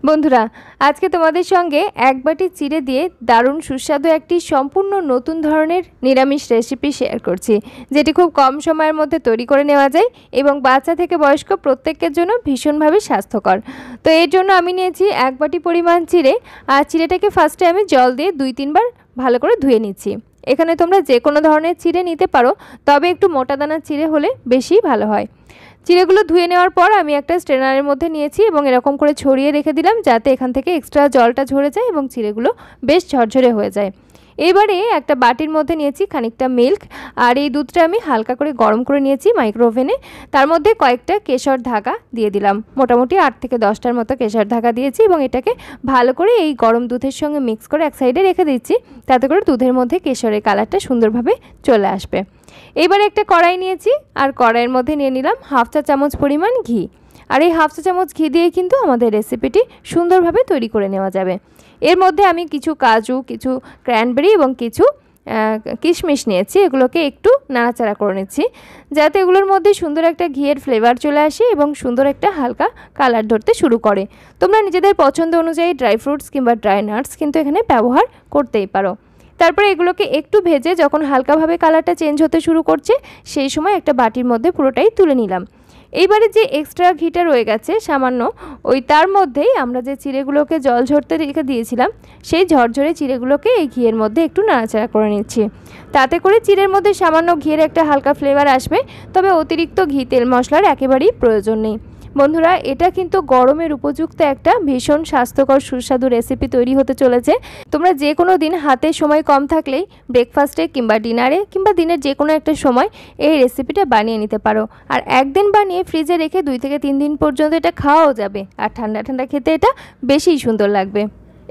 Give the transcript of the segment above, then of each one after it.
বন্ধুরা, আজকে তোমাদের সঙ্গে এক বাটি চিড়ে দিয়ে দারুণ সুস্বাদু একটি সম্পূর্ণ নতুন ধরনের নিরামিষ রেসিপি শেয়ার করছি, যেটি খুব কম সময়ের মধ্যে তৈরি করে নেওয়া যায় এবং বাচ্চা থেকে বয়স্ক প্রত্যেকের জন্য ভীষণভাবে স্বাস্থ্যকর। তো এর জন্য আমি নিয়েছি এক বাটি পরিমাণ চিড়ে, আর চিড়েটাকে ফার্স্টে আমি জল দিয়ে 2-3 বার ভালো করে ধুয়ে নিচ্ছি। এখানে তোমরা যে কোনো ধরনের চিড়ে নিতে পারো, তবে একটু মোটা দানার চিড়ে হলে বেশি ভালো হয়। চিড়েগুলো ধুয়ে নেওয়ার পর আমি একটা স্ট্রেনারের মধ্যে নিয়েছি এবং এরকম করে ছড়িয়ে রেখে দিলাম, যাতে এখান থেকে এক্সট্রা জলটা ঝরে যায় এবং চিড়েগুলো বেশ ঝরঝরে হয়ে যায়। এবারে একটা বাটির মধ্যে নিয়েছি খানিকটা মিল্ক, আর এই দুধটা আমি হালকা করে গরম করে নিয়েছি মাইক্রো ওভেনে। তার মধ্যে কয়েকটা কেশর ধাগা দিয়ে দিলাম, মোটামুটি 8 থেকে 10টার মতো কেশর ধাগা দিয়েছি এবং এটাকে ভালো করে এই গরম দুধের সঙ্গে মিক্স করে এক সাইডে রেখে দিচ্ছি, তাতে করে দুধের মধ্যে কেশরের কালারটা সুন্দরভাবে চলে আসবে। এবারে একটা কড়াই নিয়েছি, আর কড়াইয়ের মধ্যে নিয়ে নিলাম 1/2 চা চামচ পরিমাণ ঘি। আর এই 1/2 চা চামচ ঘি দিয়ে কিন্তু আমাদের রেসিপিটি সুন্দরভাবে তৈরি করে নেওয়া যাবে। এর মধ্যে আমি কিছু কাজু, কিছু ক্র্যানবেরি এবং কিছু কিশমিশ নিয়েছি। এগুলোকে একটু নাড়াচাড়া করে নিচ্ছি, যাতে এগুলোর মধ্যে সুন্দর একটা ঘিয়ের ফ্লেভার চলে আসে এবং সুন্দর একটা হালকা কালার ধরতে শুরু করে। তোমরা নিজেদের পছন্দ অনুযায়ী ড্রাই ফ্রুটস কিংবা ড্রাই নাটস কিন্তু এখানে ব্যবহার করতেই পারো। তারপরে এগুলোকে একটু ভেজে যখন হালকাভাবে কালারটা চেঞ্জ হতে শুরু করছে, সেই সময় একটা বাটির মধ্যে পুরোটাই তুলে নিলাম। এইবারে যে এক্সট্রা ঘিটা রয়ে গেছে সামান্য, তার মধ্যেই আমরা যে চিড়েগুলোকে জল ঝরতে রেখে দিয়েছিলাম, সেই ঝরঝরে চিড়েগুলোকে এই ঘিয়ের মধ্যে একটু নাড়াচাড়া করে নিচ্ছি। তাতে করে চিড়ের মধ্যে সামান্য ঘিয়ের একটা হালকা ফ্লেভার আসবে, তবে অতিরিক্ত ঘি তেল মশলার একেবারেই প্রয়োজন নেই। বন্ধুরা, এটা কিন্তু গরমের উপযুক্ত একটা ভীষণ স্বাস্থ্যকর সুস্বাদু রেসিপি তৈরি হতে চলেছে। তোমরা যে কোনো দিন হাতে সময় কম থাকলেই ব্রেকফাস্টে কিংবা ডিনারে কিংবা দিনের যে কোনো একটা সময় এই রেসিপিটা বানিয়ে নিতে পারো। আর একদিন বানিয়ে ফ্রিজে রেখে 2 থেকে 3 দিন পর্যন্ত এটা খাওয়াও যাবে, আর ঠান্ডা ঠান্ডা খেতে এটা বেশিই সুন্দর লাগবে।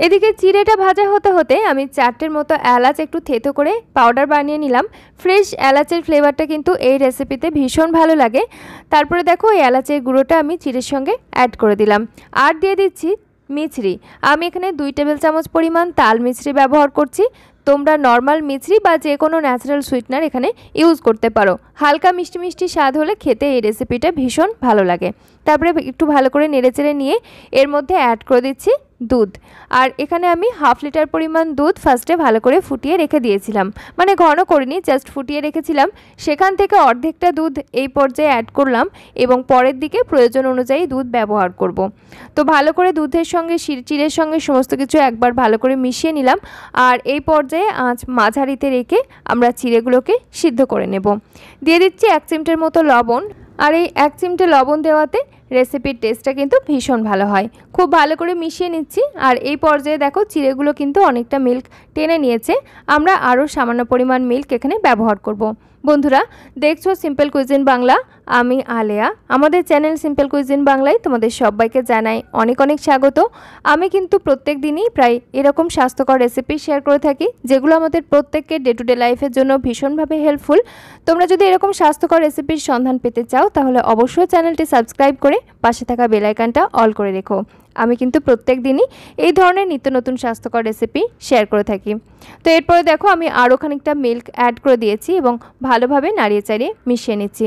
এদিকে চিড়েটা ভাজা হতে হতে আমি 4টের মতো এলাচ একটু থেতো করে পাউডার বানিয়ে নিলাম। ফ্রেশ এলাচের ফ্লেভারটা কিন্তু এই রেসিপিতে ভীষণ ভালো লাগে। তারপরে দেখো এই এলাচের গুঁড়োটা আমি চিড়ের সঙ্গে অ্যাড করে দিলাম, আর দিয়ে দিচ্ছি মিছরি। আমি এখানে 2 টেবিল চামচ পরিমাণ তাল মিছরি ব্যবহার করছি। তোমরা নর্মাল মিছরি বা যে কোনো ন্যাচারাল সুইটনার এখানে ইউজ করতে পারো। হালকা মিষ্টি মিষ্টি স্বাদ হলে খেতে এই রেসিপিটা ভীষণ ভালো লাগে। তারপরে একটু ভালো করে নেড়েচেড়ে নিয়ে এর মধ্যে অ্যাড করে দিচ্ছি দুধ। আর এখানে আমি 1/2 লিটার পরিমাণ দুধ ফার্স্টে ভালো করে ফুটিয়ে রেখে দিয়েছিলাম, মানে ঘন করিনি, জাস্ট ফুটিয়ে রেখেছিলাম। সেখান থেকে অর্ধেকটা দুধ এই পর্যায়ে অ্যাড করলাম এবং পরের দিকে প্রয়োজন অনুযায়ী দুধ ব্যবহার করব। তো ভালো করে দুধের সঙ্গে চিড়ের সঙ্গে সমস্ত কিছু একবার ভালো করে মিশিয়ে নিলাম, আর এই পর্যায়ে আঁচ মাঝারিতে রেখে আমরা চিড়েগুলোকে সিদ্ধ করে নেব। দিয়ে দিচ্ছি 1 চিমটের মতো লবণ, আর এই 1 চিমটে লবণ দেওয়াতে রেসিপির টেস্টটা কিন্তু ভীষণ ভালো হয়। খুব ভালো করে মিশিয়ে নিচ্ছি, আর এই পর্যায়ে দেখো চিড়েগুলো কিন্তু অনেকটা মিল্ক টেনে নিয়েছে। আমরা আরও সামান্য পরিমাণ মিল্ক এখানে ব্যবহার করব। বন্ধুরা, দেখছো সিম্পল কুইজিন বাংলা, আমি আলেয়া। আমাদের চ্যানেল সিম্পল কুইজিন বাংলায় তোমাদের সবাইকে জানাই অনেক অনেক স্বাগত। আমি কিন্তু প্রত্যেক দিনই প্রায় এরকম স্বাস্থ্যকর রেসিপি শেয়ার করে থাকি, যেগুলো আমাদের প্রত্যেকের ডে টু ডে লাইফের জন্য ভীষণভাবে হেল্পফুল। তোমরা যদি এরকম স্বাস্থ্যকর রেসিপির সন্ধান পেতে চাও, তাহলে অবশ্যই চ্যানেলটি সাবস্ক্রাইব করে পাশে থাকা বেল আইকনটা অল করে রেখো। আমি কিন্তু প্রত্যেক দিনই এই ধরনের নিত্য নতুন স্বাস্থ্যকর রেসিপি শেয়ার করে থাকি। তো এরপরে দেখো আমি আরও খানিকটা মিল্ক অ্যাড করে দিয়েছি এবং ভালোভাবে নাড়িয়ে চাড়িয়ে মিশিয়ে নিচ্ছি।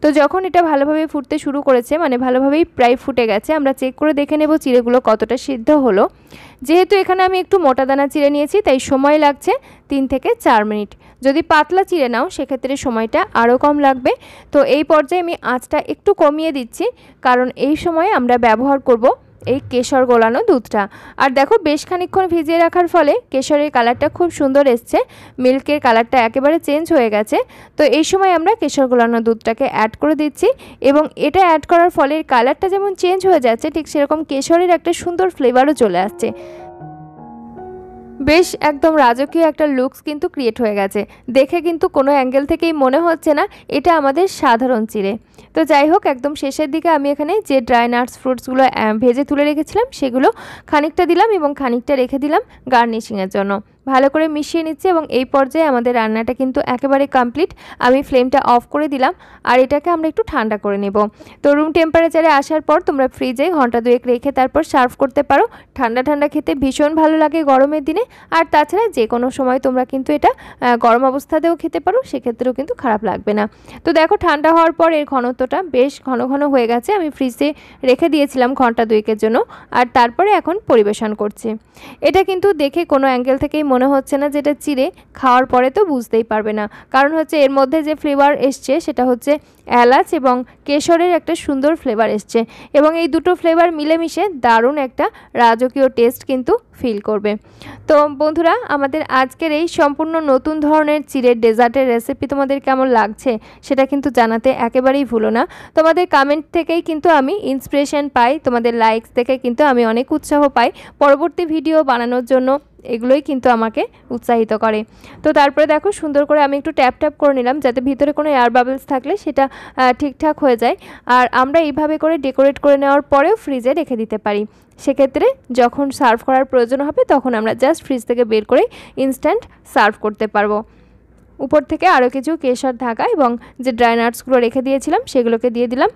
তো যখন এটা ভালোভাবে ফুটতে শুরু করেছে, মানে ভালোভাবেই প্রায় ফুটে গেছে, আমরা চেক করে দেখে নেব চিড়েগুলো কতটা সিদ্ধ হলো। যেহেতু এখানে আমি একটু মোটা দানা চিড়ে নিয়েছি, তাই সময় লাগছে 3 থেকে 4 মিনিট। যদি পাতলা চিড়ে নাও সেক্ষেত্রে সময়টা আরও কম লাগবে। তো এই পর্যায়ে আমি আঁচটা একটু কমিয়ে দিচ্ছি, কারণ এই সময়ে আমরা ব্যবহার করব এই কেশর গোলানো দুধটা। আর দেখো বেশ খানিকক্ষণ ভিজিয়ে রাখার ফলে কেশরের কালারটা খুব সুন্দর এসছে, মিল্কের কালারটা একেবারে চেঞ্জ হয়ে গেছে। তো এই সময় আমরা কেশর গোলানো দুধটাকে অ্যাড করে দিচ্ছি, এবং এটা অ্যাড করার ফলে কালারটা যেমন চেঞ্জ হয়ে যাচ্ছে, ঠিক সেরকম কেশরের একটা সুন্দর ফ্লেভারও চলে আসছে। বেশ একদম রাজকীয় একটা লুকস কিন্তু ক্রিয়েট হয়ে গেছে। দেখে কিন্তু কোনো অ্যাঙ্গেল থেকেই মনে হচ্ছে না এটা আমাদের সাধারণ চিড়ে। তো যাই হোক, একদম শেষের দিকে আমি এখানে যে ড্রাই নাটস ফ্রুটসগুলো ভেজে তুলে রেখেছিলাম সেগুলো খানিকটা দিলাম এবং খানিকটা রেখে দিলাম গার্নিশিংয়ের জন্য। ভালো করে মিশিয়ে নিচ্ছি এবং এই পর্যায়ে আমাদের রান্নাটা কিন্তু একেবারে কমপ্লিট। আমি ফ্লেমটা অফ করে দিলাম আর এটাকে আমরা একটু ঠান্ডা করে নেব। তো রুম টেম্পারেচারে আসার পর তোমরা ফ্রিজে ঘন্টা 2 রেখে তারপর সার্ভ করতে পারো। ঠান্ডা ঠান্ডা খেতে ভীষণ ভালো লাগে গরমের দিনে। আর তাছাড়া যে কোনো সময় তোমরা কিন্তু এটা গরম অবস্থাতেও খেতে পারো, সেক্ষেত্রেও কিন্তু খারাপ লাগবে না। তো দেখো ঠান্ডা হওয়ার পর এর ঘনত্বটা বেশ ঘন ঘন হয়ে গেছে। আমি ফ্রিজে রেখে দিয়েছিলাম ঘন্টা 2 জন্য, আর তারপরে এখন পরিবেশন করছি। এটা কিন্তু দেখে কোনো অ্যাঙ্গেল থেকেই মনে হচ্ছে না যেটা চিড়ে, খাওয়ার পরে তো বুঝতেই পারবে না। কারণ হচ্ছে এর মধ্যে যে ফ্লেভার এসছে সেটা হচ্ছে এলাচ এবং কেশরের একটা সুন্দর ফ্লেভার এসছে এবং এই দুটো ফ্লেভার মিলেমিশে দারুণ একটা রাজকীয় টেস্ট কিন্তু ফিল করবে। তো বন্ধুরা, আমাদের আজকের এই সম্পূর্ণ নতুন ধরনের চিড়ের ডেজার্টের রেসিপি তোমাদের কেমন লাগছে সেটা কিন্তু জানাতে একেবারেই ভুলো না। তোমাদের কমেন্ট থেকেই কিন্তু আমি ইন্সপিরেশন পাই, তোমাদের লাইকস থেকে কিন্তু আমি অনেক উৎসাহ পাই পরবর্তী ভিডিও বানানোর জন্য। এগুলোই কিন্তু আমাকে উৎসাহিত করে। তো তারপরে দেখো সুন্দর করে আমি একটু ট্যাপ ট্যাপ করে নিলাম যাতে ভিতরে কোনো এয়ার বাবলস থাকলে সেটা ঠিকঠাক হয়ে যায়। আর আমরা এইভাবে করে ডেকোরেট করে নেওয়ার পরেও ফ্রিজে রেখে দিতে পারি। সেক্ষেত্রে যখন সার্ভ করার প্রয়োজন হবে তখন আমরা জাস্ট ফ্রিজ থেকে বের করে ইনস্ট্যান্ট সার্ভ করতে পারবো। উপর থেকে আরও কিছু কেশর ঢাকা এবং যে ড্রাই নাটসগুলো রেখে দিয়েছিলাম সেগুলোকে দিয়ে দিলাম।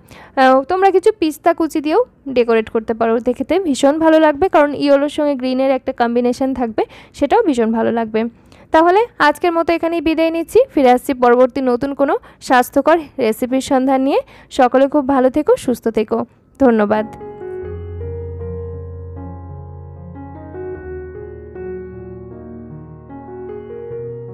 তোমরা কিছু পিস্তা কুচি দিয়েও ডেকোরেট করতে পারো, দেখতে ভীষণ ভালো লাগবে, কারণ ইয়েলোর সঙ্গে গ্রিনের একটা কম্বিনেশন থাকবে, সেটাও ভীষণ ভালো লাগবে। তাহলে আজকের মতো এখানেই বিদায় নিচ্ছি। ফিরে আসছি পরবর্তী নতুন কোনো স্বাস্থ্যকর রেসিপির সন্ধান নিয়ে। সকলে খুব ভালো থেকো, সুস্থ থেকো। ধন্যবাদ।